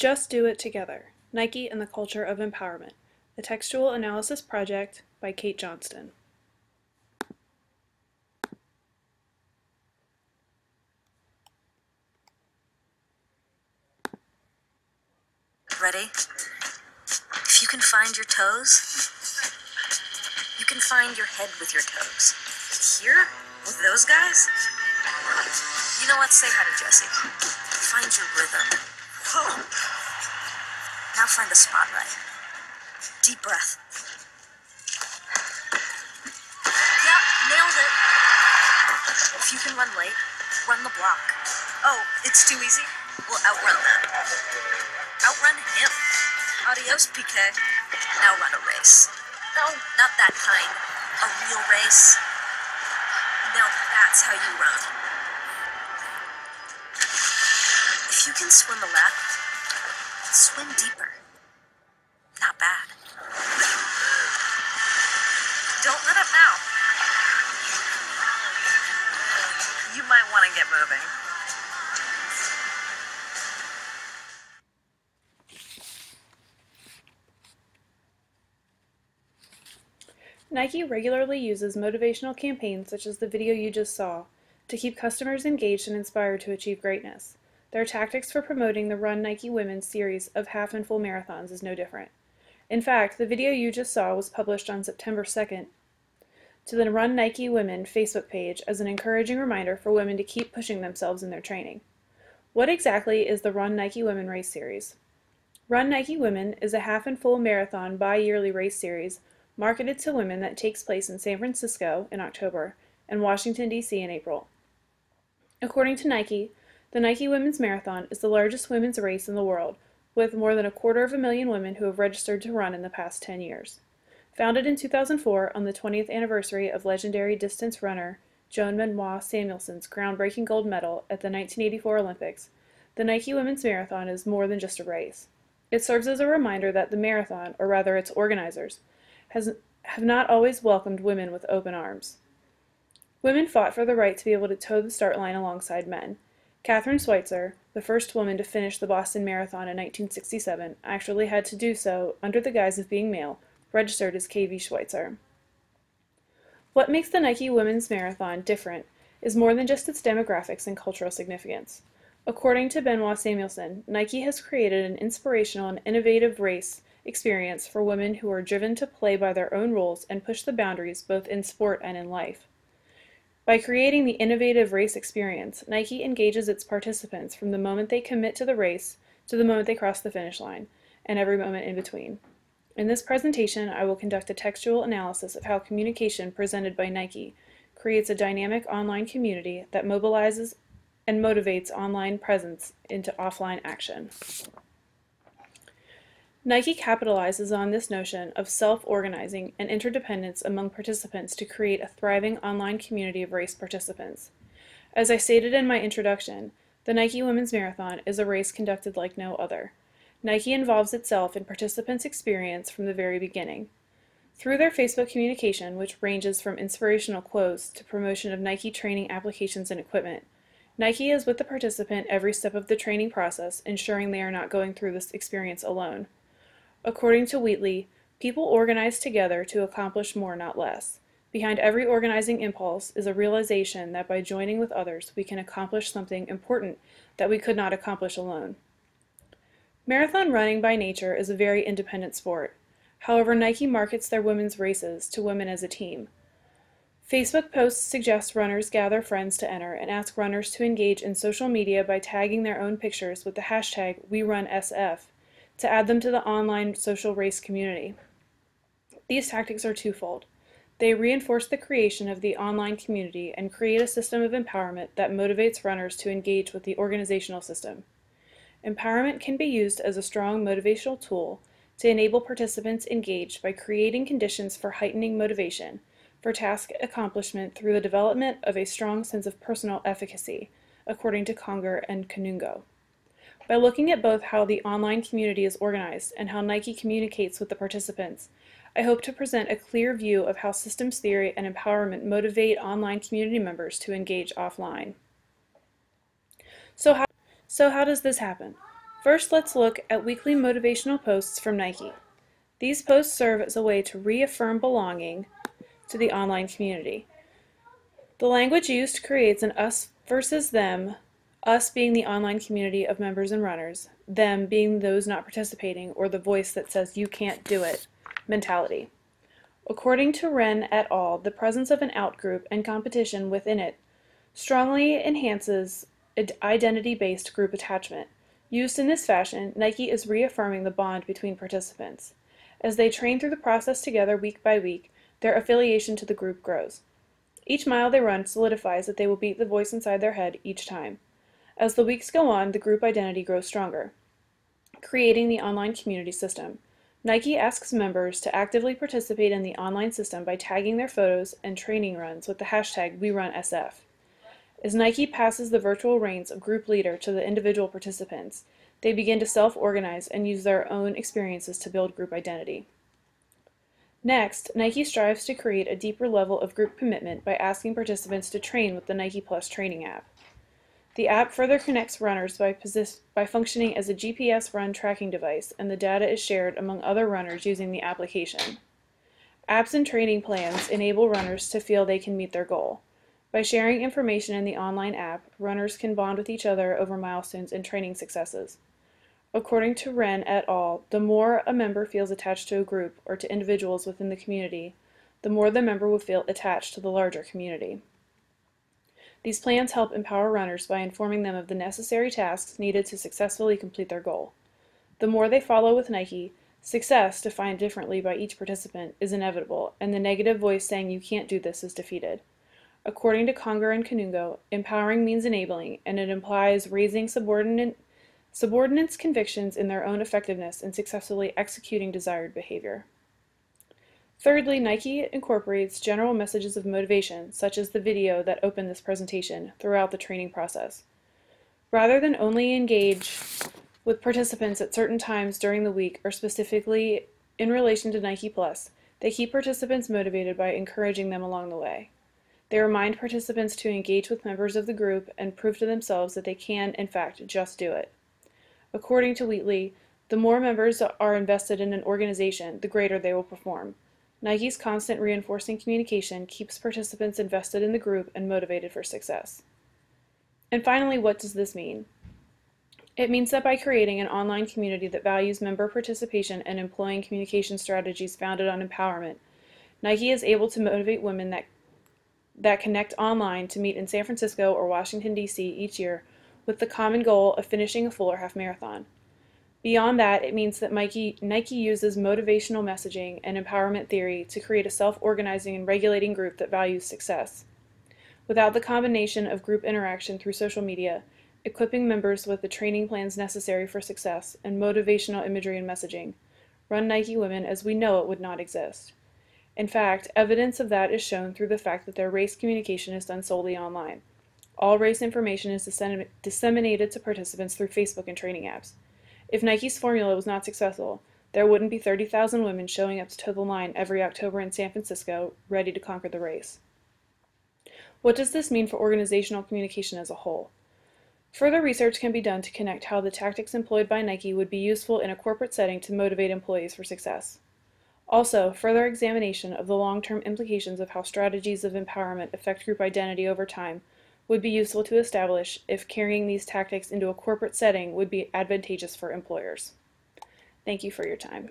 Just Do It Together, Nike and the Culture of Empowerment, a textual analysis project by Kate Johnston. Ready? If you can find your toes, you can find your head with your toes. Here, with those guys, you know what? Say hi to Jesse. Find your rhythm. Whoa. Now find the spotlight. Deep breath. Yep, nailed it. If you can run late, run the block. Oh, it's too easy? Well, outrun that. Outrun him. Adios, PK. Now run a race. No, not that kind. A real race. Now that's how you run. If you can swim a lap, swim deeper. Not bad. Don't let up now. You might want to get moving. Nike regularly uses motivational campaigns such as the video you just saw to keep customers engaged and inspired to achieve greatness. Their tactics for promoting the Run Nike Women's series of half and full marathons is no different. In fact, the video you just saw was published on September 2nd to the Run Nike Women Facebook page as an encouraging reminder for women to keep pushing themselves in their training. What exactly is the Run Nike Women race series? Run Nike Women is a half and full marathon bi-yearly race series marketed to women that takes place in San Francisco in October and Washington, D.C. in April. According to Nike, the Nike Women's Marathon is the largest women's race in the world, with more than 250,000 women who have registered to run in the past 10 years. Founded in 2004 on the 20th anniversary of legendary distance runner Joan Benoit Samuelson's groundbreaking gold medal at the 1984 Olympics, the Nike Women's Marathon is more than just a race. It serves as a reminder that the marathon, or rather its organizers, have not always welcomed women with open arms. Women fought for the right to be able to toe the start line alongside men. Kathrine Switzer, the first woman to finish the Boston Marathon in 1967, actually had to do so under the guise of being male, registered as KV Schweitzer. What makes the Nike Women's Marathon different is more than just its demographics and cultural significance. According to Benoit Samuelson, Nike has created an inspirational and innovative race experience for women who are driven to play by their own rules and push the boundaries both in sport and in life. By creating the innovative race experience, Nike engages its participants from the moment they commit to the race to the moment they cross the finish line, and every moment in between. In this presentation, I will conduct a textual analysis of how communication presented by Nike creates a dynamic online community that mobilizes and motivates online presence into offline action. Nike capitalizes on this notion of self-organizing and interdependence among participants to create a thriving online community of race participants. As I stated in my introduction, the Nike Women's Marathon is a race conducted like no other. Nike involves itself in participants' experience from the very beginning. Through their Facebook communication, which ranges from inspirational quotes to promotion of Nike training applications and equipment, Nike is with the participant every step of the training process, ensuring they are not going through this experience alone. According to Wheatley, people organize together to accomplish more, not less. Behind every organizing impulse is a realization that by joining with others, we can accomplish something important that we could not accomplish alone. Marathon running by nature is a very independent sport. However, Nike markets their women's races to women as a team. Facebook posts suggest runners gather friends to enter and ask runners to engage in social media by tagging their own pictures with the hashtag #WeRunSF. To add them to the online social race community. These tactics are twofold. They reinforce the creation of the online community and create a system of empowerment that motivates runners to engage with the organizational system. Empowerment can be used as a strong motivational tool to enable participants engaged by creating conditions for heightening motivation for task accomplishment through the development of a strong sense of personal efficacy, according to Conger and Canungo. By looking at both how the online community is organized and how Nike communicates with the participants, I hope to present a clear view of how systems theory and empowerment motivate online community members to engage offline. So how does this happen? First, let's look at weekly motivational posts from Nike. These posts serve as a way to reaffirm belonging to the online community. The language used creates an us versus them, us being the online community of members and runners, them being those not participating or the voice that says you can't do it mentality. According to Wren et al., the presence of an outgroup and competition within it strongly enhances identity-based group attachment. Used in this fashion, Nike is reaffirming the bond between participants. As they train through the process together week by week, their affiliation to the group grows. Each mile they run solidifies that they will beat the voice inside their head each time. As the weeks go on, the group identity grows stronger, creating the online community system. Nike asks members to actively participate in the online system by tagging their photos and training runs with the hashtag WeRunSF. As Nike passes the virtual reins of group leader to the individual participants, they begin to self-organize and use their own experiences to build group identity. Next, Nike strives to create a deeper level of group commitment by asking participants to train with the Nike Plus training app. The app further connects runners by functioning as a GPS run tracking device, and the data is shared among other runners using the application. Apps and training plans enable runners to feel they can meet their goal. By sharing information in the online app, runners can bond with each other over milestones and training successes. According to Wren et al., the more a member feels attached to a group or to individuals within the community, the more the member will feel attached to the larger community. These plans help empower runners by informing them of the necessary tasks needed to successfully complete their goal. The more they follow with Nike, success, defined differently by each participant, is inevitable, and the negative voice saying you can't do this is defeated. According to Conger and Canungo, empowering means enabling, and it implies raising subordinates' convictions in their own effectiveness and successfully executing desired behavior. Thirdly, Nike incorporates general messages of motivation, such as the video that opened this presentation, throughout the training process. Rather than only engage with participants at certain times during the week or specifically in relation to Nike Plus, they keep participants motivated by encouraging them along the way. They remind participants to engage with members of the group and prove to themselves that they can, in fact, just do it. According to Wheatley, the more members are invested in an organization, the greater they will perform. Nike's constant reinforcing communication keeps participants invested in the group and motivated for success. And finally, what does this mean? It means that by creating an online community that values member participation and employing communication strategies founded on empowerment, Nike is able to motivate women that connect online to meet in San Francisco or Washington, D.C. each year with the common goal of finishing a full or half marathon. Beyond that, it means that Nike uses motivational messaging and empowerment theory to create a self-organizing and regulating group that values success. Without the combination of group interaction through social media, equipping members with the training plans necessary for success, and motivational imagery and messaging, Run Nike Women as we know it would not exist. In fact, evidence of that is shown through the fact that their race communication is done solely online. All race information is disseminated to participants through Facebook and training apps. If Nike's formula was not successful, there wouldn't be 30,000 women showing up to toe the line every October in San Francisco, ready to conquer the race. What does this mean for organizational communication as a whole? Further research can be done to connect how the tactics employed by Nike would be useful in a corporate setting to motivate employees for success. Also, further examination of the long-term implications of how strategies of empowerment affect group identity over time would be useful to establish if carrying these tactics into a corporate setting would be advantageous for employers. Thank you for your time.